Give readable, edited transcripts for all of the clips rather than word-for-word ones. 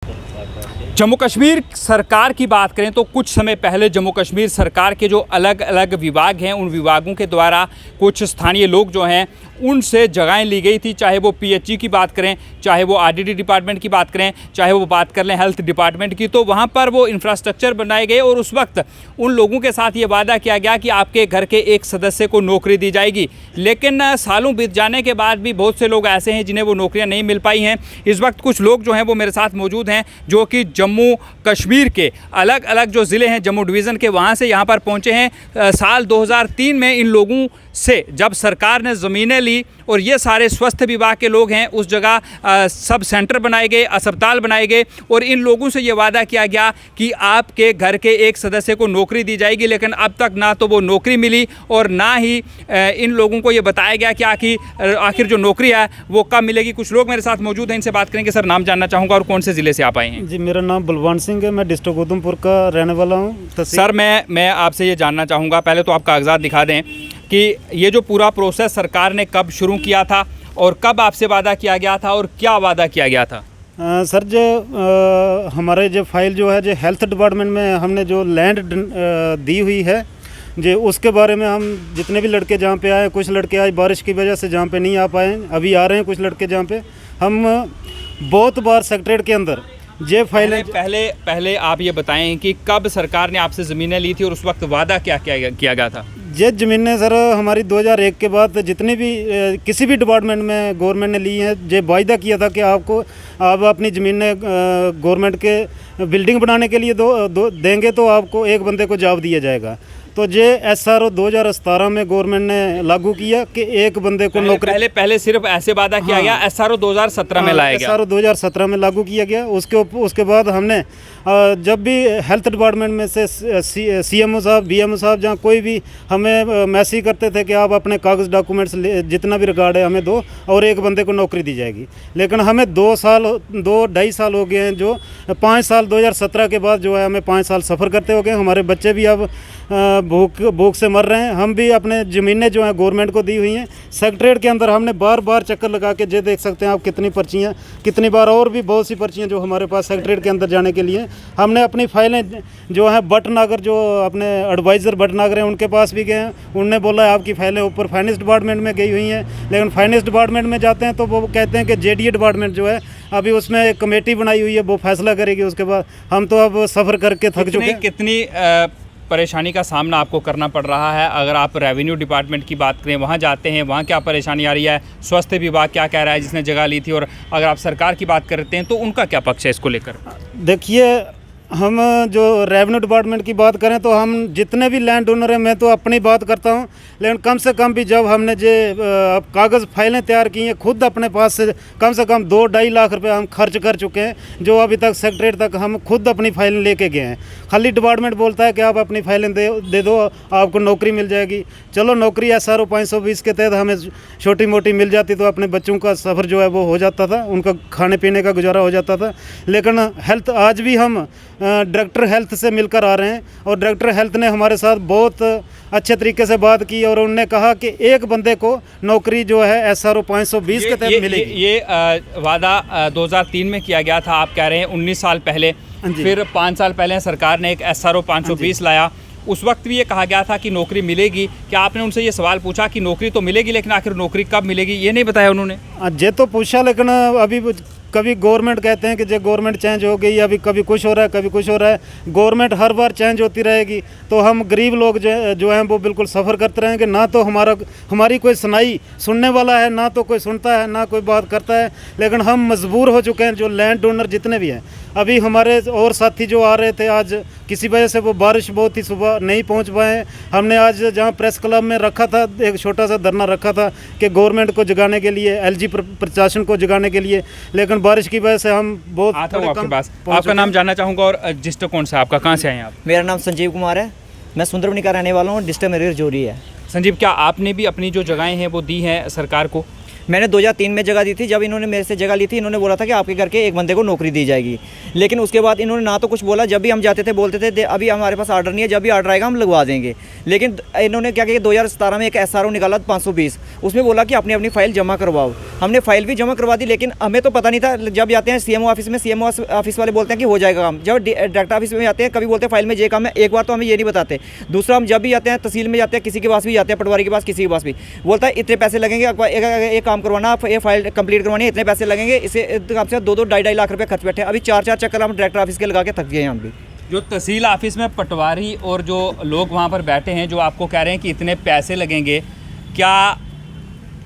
जम्मू कश्मीर सरकार की बात करें तो कुछ समय पहले जम्मू कश्मीर सरकार के जो अलग अलग विभाग हैं उन विभागों के द्वारा कुछ स्थानीय लोग जो हैं उनसे जगहें ली गई थी, चाहे वो पीएचई की बात करें, चाहे वो आरडीडी डिपार्टमेंट की बात करें, चाहे वो बात कर लें हेल्थ डिपार्टमेंट की। तो वहाँ पर वो इंफ्रास्ट्रक्चर बनाए गए और उस वक्त उन लोगों के साथ ये वादा किया गया कि आपके घर के एक सदस्य को नौकरी दी जाएगी। लेकिन सालों बीत जाने के बाद भी बहुत से लोग ऐसे हैं जिन्हें वो नौकरियाँ नहीं मिल पाई हैं। इस वक्त कुछ लोग जो हैं वो मेरे साथ मौजूद हैं जो कि जम्मू कश्मीर के अलग अलग जो ज़िले हैं जम्मू डिवीज़न के, वहाँ से यहाँ पर पहुँचे हैं। साल 2003 में इन लोगों से जब सरकार ने ज़मीनें ली और ये सारे स्वास्थ्य विभाग के लोग हैं, उस जगह सब सेंटर बनाए गए, अस्पताल बनाए गए और इन लोगों से ये वादा किया गया कि आपके घर के एक सदस्य को नौकरी दी जाएगी। लेकिन अब तक ना तो वो नौकरी मिली और ना ही इन लोगों को ये बताया गया कि आखिर जो नौकरी है वो कब मिलेगी। कुछ लोग मेरे साथ मौजूद हैं, इनसे बात करेंगे। सर, नाम जानना चाहूँगा और कौन से ज़िले से आप आए हैं? जी, मेरा नाम बलवान सिंह है, मैं डिस्ट्रिक्ट उधमपुर का रहने वाला हूँ। सर, मैं आपसे ये जानना चाहूँगा, पहले तो आप कागजात दिखा दें कि ये जो पूरा प्रोसेस सरकार ने कब शुरू किया था और कब आपसे वादा किया गया था और क्या वादा किया गया था? सर, जो हमारे जो फाइल जो है जो हेल्थ डिपार्टमेंट में हमने जो लैंड दी हुई है जो उसके बारे में हम जितने भी लड़के जहाँ पे आए, कुछ लड़के आज बारिश की वजह से जहाँ पे नहीं आ पाए, अभी आ रहे हैं कुछ लड़के जहाँ पे हम बहुत बार सेक्रेटरीट के अंदर ये फाइलें। पहले आप ये बताएं कि कब सरकार ने आपसे ज़मीनें ली थी और उस वक्त वादा क्या किया गया था? ये ज़मीनें सर हमारी 2001 के बाद जितनी भी किसी भी डिपार्टमेंट में गवर्नमेंट ने ली हैं, ये वायदा किया था कि आप अपनी ज़मीनें गवर्नमेंट के बिल्डिंग बनाने के लिए देंगे तो आपको एक बंदे को जॉब दिया जाएगा। तो ये SRO 2017 में गवर्नमेंट ने लागू किया कि एक बंदे को नौकरी। पहले सिर्फ ऐसे वादा किया गया, SRO 2017 में लाया गया। SRO 2017 में लागू किया गया। उसके बाद हमने जब भी हेल्थ डिपार्टमेंट में से CMO साहब, BMO साहब जहाँ कोई भी हमें मैसेज करते थे कि आप अपने कागज़ डॉक्यूमेंट्स जितना भी रिकॉर्ड है हमें दो और एक बंदे को नौकरी दी जाएगी। लेकिन हमें 2-2.5 साल हो गए हैं, जो 5 साल 2017 के बाद जो है हमें 5 साल सफ़र करते हो गए। हमारे बच्चे भी अब भूख से मर रहे हैं। हम भी अपने ज़मीनें जो हैं गवर्नमेंट को दी हुई हैं। सेक्रेटरीट के अंदर हमने बार चक्कर लगा के जे देख सकते हैं आप कितनी पर्चियाँ, कितनी बार और भी बहुत सी पर्चियाँ जो हमारे पास सेक्रेटरीट के अंदर जाने के लिए हमने अपनी फाइलें जो हैं भटनागर, जो अपने एडवाइज़र भटनागर हैं उनके पास भी गए हैं। उनने बोला है आपकी फाइलें ऊपर फाइनेंस डिपार्टमेंट में गई हुई हैं। लेकिन फाइनेंस डिपार्टमेंट में जाते हैं तो वो कहते हैं कि JDA डिपार्टमेंट जो है अभी उसमें एक कमेटी बनाई हुई है, वो फैसला करेगी। उसके बाद हम तो अब सफ़र करके थक चुके हैं। कितनी परेशानी का सामना आपको करना पड़ रहा है? अगर आप रेवेन्यू डिपार्टमेंट की बात करें, वहाँ जाते हैं, वहाँ क्या परेशानी आ रही है? स्वास्थ्य विभाग क्या कह रहा है जिसने जगह ली थी? और अगर आप सरकार की बात करते हैं तो उनका क्या पक्ष है इसको लेकर? देखिए, हम जो रेवेन्यू डिपार्टमेंट की बात करें तो हम जितने भी लैंड ओनर हैं, मैं तो अपनी बात करता हूं, लेकिन कम से कम भी जब हमने जो कागज़ फाइलें तैयार की हैं खुद अपने पास से कम 2-2.5 लाख रुपए हम खर्च कर चुके हैं, जो अभी तक सेक्रेटरीट तक हम खुद अपनी फाइलें लेके गए हैं। खाली डिपार्टमेंट बोलता है कि आप अपनी फाइलें दे दो, आपको नौकरी मिल जाएगी। चलो, नौकरी SRO 520 के तहत हमें छोटी मोटी मिल जाती तो अपने बच्चों का सफ़र जो है वो हो जाता था, उनका खाने पीने का गुजारा हो जाता था। लेकिन हेल्थ आज भी हम डायरेक्टर हेल्थ से मिलकर आ रहे हैं और डायरेक्टर हेल्थ ने हमारे साथ बहुत अच्छे तरीके से बात की और उन्होंने कहा कि एक बंदे को नौकरी जो है SRO 520 के तहत मिलेगी। ये वादा 2003 में किया गया था, आप कह रहे हैं 19 साल पहले। फिर 5 साल पहले सरकार ने एक SRO 520 लाया। उस वक्त भी ये कहा गया था कि नौकरी मिलेगी। क्या आपने उनसे ये सवाल पूछा कि नौकरी तो मिलेगी लेकिन आखिर नौकरी कब मिलेगी? ये नहीं बताया उन्होंने? ये तो पूछा, लेकिन अभी कभी गवर्नमेंट कहते हैं कि जो गवर्नमेंट चेंज हो गई, अभी कभी कुछ हो रहा है, कभी कुछ हो रहा है। गवर्नमेंट हर बार चेंज होती रहेगी तो हम गरीब लोग जो हैं वो बिल्कुल सफ़र करते रहेंगे। ना तो हमारी कोई सुनने वाला है, ना तो कोई सुनता है, ना कोई बात करता है। लेकिन हम मजबूर हो चुके हैं, जो लैंड ओनर जितने भी हैं। अभी हमारे और साथी जो आ रहे थे, आज किसी वजह से वो बारिश बहुत ही सुबह नहीं पहुंच पाए। हमने आज जहां प्रेस क्लब में रखा था, एक छोटा सा धरना रखा था कि गवर्नमेंट को जगाने के लिए, LG प्रशासन को जगाने के लिए, लेकिन बारिश की वजह से हम बहुत आपके पास। आपका नाम जानना चाहूँगा और डिस्ट्रिक्ट कौन सा आपका, कहाँ से आए आप? मेरा नाम संजीव कुमार है, मैं सुंदरबनी का रहने वाला हूँ, डिस्ट्रिक्ट मेरी रजौरी है। संजीव, क्या आपने भी अपनी जो जगहें हैं वो दी हैं सरकार को? मैंने 2003 में जगह दी थी। जब इन्होंने मेरे से जगह ली थी, इन्होंने बोला था कि आपके घर के एक बंदे को नौकरी दी जाएगी। लेकिन उसके बाद इन्होंने ना तो कुछ बोला, जब भी हम जाते थे बोलते थे अभी हमारे पास ऑर्डर नहीं है, जब भी ऑर्डर आएगा हम लगवा देंगे। लेकिन इन्होंने क्या किया, 2017 में एक SRO निकाला 520, उसमें बोला कि अपनी अपनी फ़ाइल जमा करवाओ। हमने फ़ाइल भी जमा करवा दी, लेकिन हमें तो पता नहीं था। जब जाते हैं CMO ऑफिस में, CMO ऑफिस वाले बोलते हैं कि हो जाएगा काम। जब डायरेक्टर ऑफिस में जाते हैं, कभी बोलते हैं फाइल में ये काम है, एक बार तो हमें ये नहीं बताते। दूसरा, हम जब भी जाते हैं तहसील में जाते हैं, किसी के पास भी जाते हैं, पटवारी के पास, किसी के पास भी, बोलता है इतने पैसे लगेंगे, एक काम करवाना, आप ये फाइल कंप्लीट करवानी है, इतने पैसे लगेंगे। इसे कम से 2-2, 2.5 लाख रुपये खर्च बैठे। अभी 4-4 चक्कर हम डायरेक्टर ऑफिस के लगा के थक गए हैं हम भी। जो तहसील ऑफिस में पटवारी और जो लोग वहाँ पर बैठे हैं, जो आपको कह रहे हैं कि इतने पैसे लगेंगे, क्या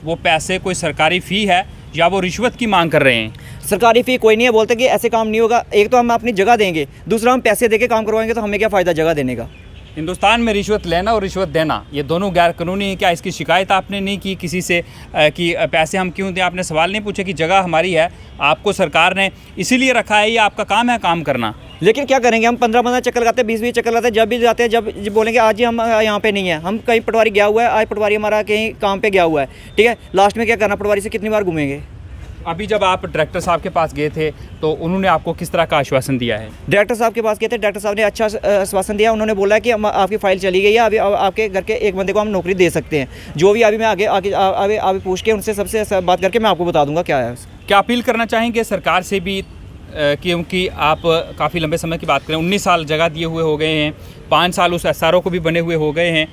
वो पैसे कोई सरकारी फ़ी है या वो रिश्वत की मांग कर रहे हैं? सरकारी फ़ी कोई नहीं है, बोलते कि ऐसे काम नहीं होगा। एक तो हम अपनी जगह देंगे, दूसरा हम पैसे देके काम करवाएंगे, तो हमें क्या फ़ायदा जगह देने का। हिंदुस्तान में रिश्वत लेना और रिश्वत देना, ये दोनों गैर कानूनी है। क्या इसकी शिकायत आपने नहीं की किसी से कि पैसे हम क्यों दें? आपने सवाल नहीं पूछे कि जगह हमारी है, आपको सरकार ने इसीलिए रखा है, ये आपका काम है काम करना। लेकिन क्या करेंगे, हम 15-15 चक्कर लगाते हैं, 20-20 चक्कर लगाते हैं। जब भी जाते हैं, जब बोलेंगे आज ही हम यहाँ पे नहीं है, हम कहीं पटवारी गया हुआ है, आज पटवारी हमारा कहीं काम पे गया हुआ है, ठीक है। लास्ट में क्या करना, पटवारी से कितनी बार घूमेंगे। अभी जब आप डायरेक्टर साहब के पास गए थे तो उन्होंने आपको किस तरह का आश्वासन दिया है? डायरेक्टर साहब के पास गए थे, डायरेक्टर साहब ने अच्छा आश्वासन दिया। उन्होंने बोला कि हम आपकी फ़ाइल चली गई है, अभी आपके घर के एक बंदे को हम नौकरी दे सकते हैं। जो भी अभी मैं आगे पूछ के उनसे सबसे बात करके मैं आपको बता दूंगा क्या है। क्या अपील करना चाहेंगे सरकार से भी, क्योंकि आप काफ़ी लंबे समय की बात करें, 19 साल जगह दिए हुए हो गए हैं, 5 साल उस SRO को भी बने हुए हो गए हैं,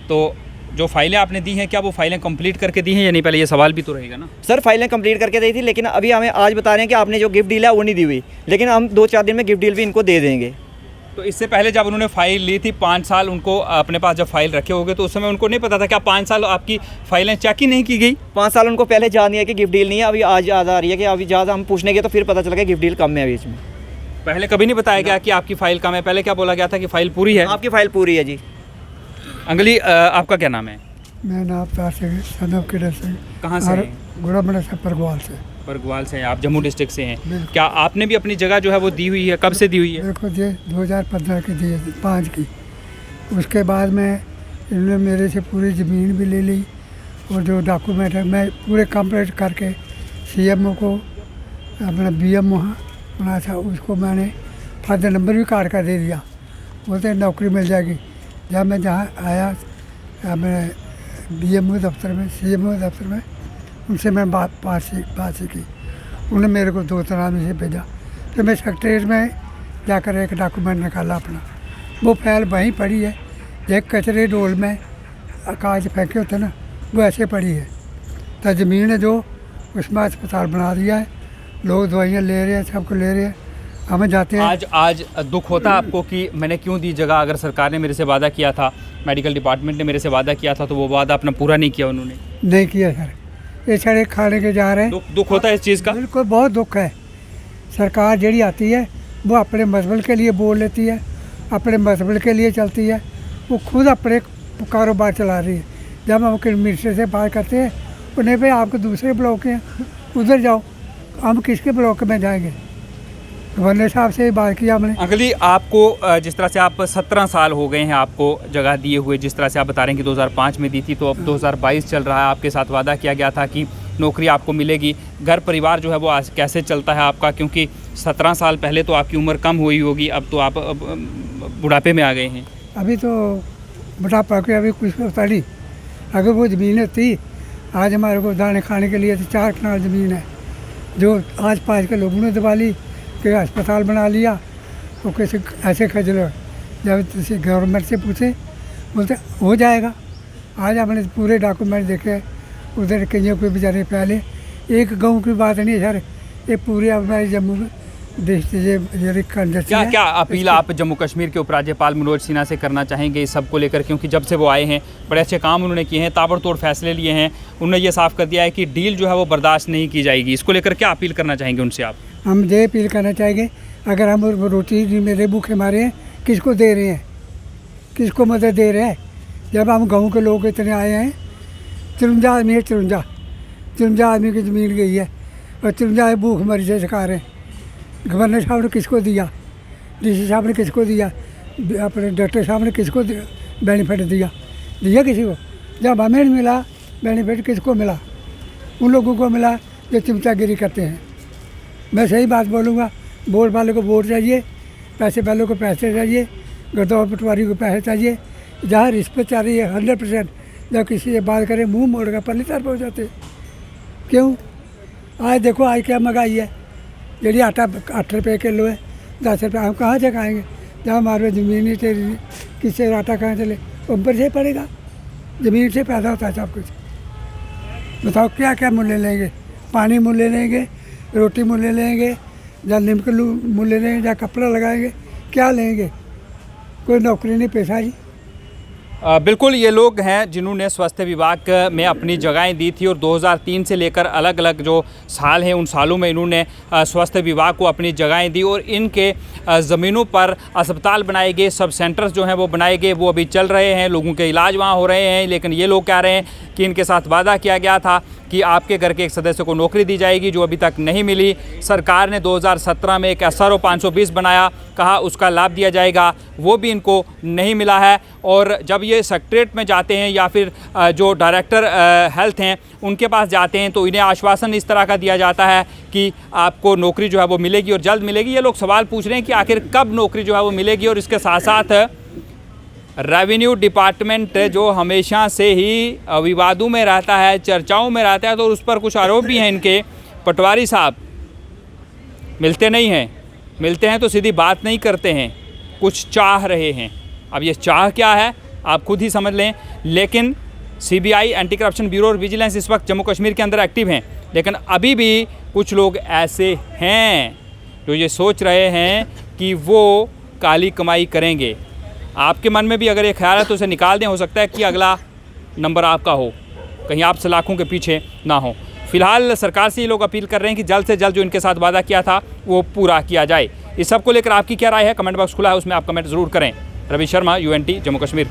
तो जो फाइलें आपने दी हैं, क्या वो फाइलें कंप्लीट करके दी हैं या नहीं? पहले ये सवाल भी तो रहेगा ना। सर, फाइलें कंप्लीट करके दी थी, लेकिन अभी हमें आज बता रहे हैं कि आपने जो गिफ्ट डील है वो नहीं दी हुई, लेकिन हम 2-4 दिन में गिफ्ट डील भी इनको दे देंगे। तो इससे पहले जब उन्होंने फ़ाइल ली थी, 5 साल उनको अपने पास जब फाइल रखे होंगे, तो उस समय उनको नहीं पता था क्या 5 साल आपकी फ़ाइलें चेक ही नहीं की गई? 5 साल उनको पहले याद नहीं है कि गिफ्ट डील नहीं है। अभी आज याद आ रही है कि अभी ज़्यादा हम पूछने गए तो फिर पता चला कि गिफ्ट डील कम है बीच में। पहले कभी नहीं बताया गया कि आपकी फ़ाइल कम है? पहले क्या बोला गया था कि फ़ाइल पूरी है? आपकी फ़ाइल पूरी है जी। अंगली, आपका क्या नाम है? मैं नापतार से सनब किडर से। कहाँ से हैं? गुड़ामड़ा से, परगवाल से। परगवाल से हैं आप, जम्मू डिस्ट्रिक्ट से हैं। बिल्कुल। क्या आपने भी अपनी जगह जो है वो दी हुई है? कब से दी हुई है? देखो ये 2015 की दी, 5 की। उसके बाद में इन्होंने मेरे से पूरी ज़मीन भी ले ली, और जो डॉक्यूमेंट है मैं पूरे कंप्लीट करके CMO को अपना BM वहाँ बना था, उसको मैंने फादर नंबर भी काट कर दे दिया। बोलते नौकरी मिल जाएगी। जब मैं जहाँ आया मैं BMO दफ्तर में, CMO दफ्तर में, उनसे मैं बात सीखी। उन्होंने मेरे को 2 तरह में से भेजा। तो मैं सेक्रेटरीट में जाकर एक डॉक्यूमेंट निकाला अपना, वो फाइल वहीं पड़ी है। एक कचरे डोल में कागज फेंके होते ना, वो ऐसे पड़ी है। तो ज़मीन है जो, उसमें अस्पताल बना दिया है, लोग दवाइयाँ ले रहे हैं, सबको ले रहे हैं, हमें जाते हैं। आज दुख होता है आपको कि मैंने क्यों दी जगह? अगर सरकार ने मेरे से वादा किया था, मेडिकल डिपार्टमेंट ने मेरे से वादा किया था, तो वो वादा अपना पूरा नहीं किया उन्होंने? नहीं किया सर, ये सारे खाने के जा रहे हैं। दुख होता है इस चीज़ का? बिल्कुल, बहुत दुख है। सरकार जड़ी आती है वो अपने मजबल के लिए बोल लेती है, अपने मजबल के लिए चलती है, वो खुद अपने कारोबार चला रही है। जब हम मिनिस्टर से बात करते हैं, उन्हें भाई आपके दूसरे ब्लॉक हैं, उधर जाओ, हम किसके ब्लॉक में जाएंगे? गवर्नर साहब से बात किया हमने। अगली, आपको जिस तरह से आप 17 साल हो गए हैं आपको जगह दिए हुए, जिस तरह से आप बता रहे हैं कि 2005 में दी थी, तो अब 2022 चल रहा है, आपके साथ वादा किया गया था कि नौकरी आपको मिलेगी। घर परिवार जो है वो आज कैसे चलता है आपका? क्योंकि 17 साल पहले तो आपकी उम्र कम हुई होगी, अब तो आप बुढ़ापे में आ गए हैं। अभी तो बुढ़ापा के अभी कुछ पता नहीं। अगर वो ज़मीन होती, आज हमारे को दाने खाने के लिए तो 4 कनाल ज़मीन है, जो आज 5 के लोगों ने दबा ली कि अस्पताल बना लिया। तो कैसे ऐसे खजल हो, जब किसी गवर्नमेंट से पूछे, बोलते हो जाएगा। आज हमने पूरे डॉक्यूमेंट देखे, उधर कईयों के बेचारे पहले, एक गांव की बात नहीं है सर, ये पूरे हमारे जम्मू देश क्या क्या अपील आप जम्मू कश्मीर के उपराज्यपाल मनोज सिन्हा से करना चाहेंगे इस सब को लेकर? क्योंकि जब से वो आए हैं बड़े अच्छे काम उन्होंने किए हैं, ताबड़तोड़ फैसले लिए हैं, उन्होंने ये साफ कर दिया है कि डील जो है वो बर्दाश्त नहीं की जाएगी। इसको लेकर क्या अपील करना चाहेंगे उनसे आप? हम ये अपील करना चाहेंगे, अगर हम रोटी मेरे भूखे मारे हैं, किसको दे रहे हैं, किसको मदद दे रहे हैं? जब हम गाँव के लोग इतने आए हैं, 53 आदमी है, 53 आदमी की ज़मीन गई है, और 53 भूख मरी से शिकार हैं। गवर्नर साहब ने किसको दिया, DC साहब ने किसको दिया, अपने डॉक्टर साहब ने किसको बेनिफिट दिया किसी को? जब हमें नहीं मिला बेनिफिट, किसको मिला? उन लोगों को मिला जो चिमचागिरी करते हैं। मैं सही बात बोलूँगा, वोट वाले को वोट चाहिए, पैसे वालों को पैसे चाहिए, गद्दार पटवारी को पैसे चाहिए। जहाँ रिश्वत चाह रही है 100%, जब किसी से बात करें मुंह मोड़ कर पल्ली तर पहुँच जाते। क्यों? आज देखो आज क्या महंगाई है, जी आटा 8 रुपये किलो है, 10 रुपये हम कहाँ से खाएँगे? जहाँ हमारे ज़मीन ही तेरी किससे आटा कहाँ चले, ऊपर से पड़ेगा। ज़मीन से पैदा होता है सब कुछ। बताओ क्या क्या मूल्य लेंगे? पानी मूल्य लेंगे, रोटी मूल्य लेंगे, या नीम का मूल्य लेंगे, या कपड़ा लगाएंगे, क्या लेंगे? कोई नौकरी नहीं, पैसा ही। बिल्कुल, ये लोग हैं जिन्होंने स्वास्थ्य विभाग में अपनी जगहें दी थी और 2003 से लेकर अलग अलग जो साल हैं उन सालों में इन्होंने स्वास्थ्य विभाग को अपनी जगहें दी और इनके ज़मीनों पर अस्पताल बनाए गए, सब सेंटर्स जो हैं वो बनाए गए, वो अभी चल रहे हैं, लोगों के इलाज वहाँ हो रहे हैं। लेकिन ये लोग कह रहे हैं कि इनके साथ वादा किया गया था कि आपके घर के एक सदस्य को नौकरी दी जाएगी, जो अभी तक नहीं मिली। सरकार ने 2017 में एक SRO 520 बनाया, कहा उसका लाभ दिया जाएगा, वो भी इनको नहीं मिला है। और जब ये सेक्रेटरीट में जाते हैं या फिर जो डायरेक्टर हेल्थ हैं उनके पास जाते हैं तो इन्हें आश्वासन इस तरह का दिया जाता है कि आपको नौकरी जो है वो मिलेगी और जल्द मिलेगी। ये लोग सवाल पूछ रहे हैं कि आखिर कब नौकरी जो है वो मिलेगी। और इसके साथ साथ रेवेन्यू डिपार्टमेंट जो हमेशा से ही विवादों में रहता है, चर्चाओं में रहता है, तो उस पर कुछ आरोप भी हैं इनके। पटवारी साहब मिलते नहीं हैं, मिलते हैं तो सीधी बात नहीं करते हैं, कुछ चाह रहे हैं। अब ये चाह क्या है आप खुद ही समझ लें। लेकिन CBI एंटी करप्शन ब्यूरो और विजिलेंस इस वक्त जम्मू कश्मीर के अंदर एक्टिव हैं, लेकिन अभी भी कुछ लोग ऐसे हैं जो ये सोच रहे हैं कि वो काली कमाई करेंगे। आपके मन में भी अगर ये ख्याल है तो उसे निकाल दें, हो सकता है कि अगला नंबर आपका हो, कहीं आप सलाखों के पीछे ना हो। फिलहाल सरकार से ये लोग अपील कर रहे हैं कि जल्द से जल्द जो इनके साथ वादा किया था वो पूरा किया जाए। इस सब को लेकर आपकी क्या राय है? कमेंट बॉक्स खुला है, उसमें आप कमेंट ज़रूर करें। रवि शर्मा, UNT जम्मू कश्मीर।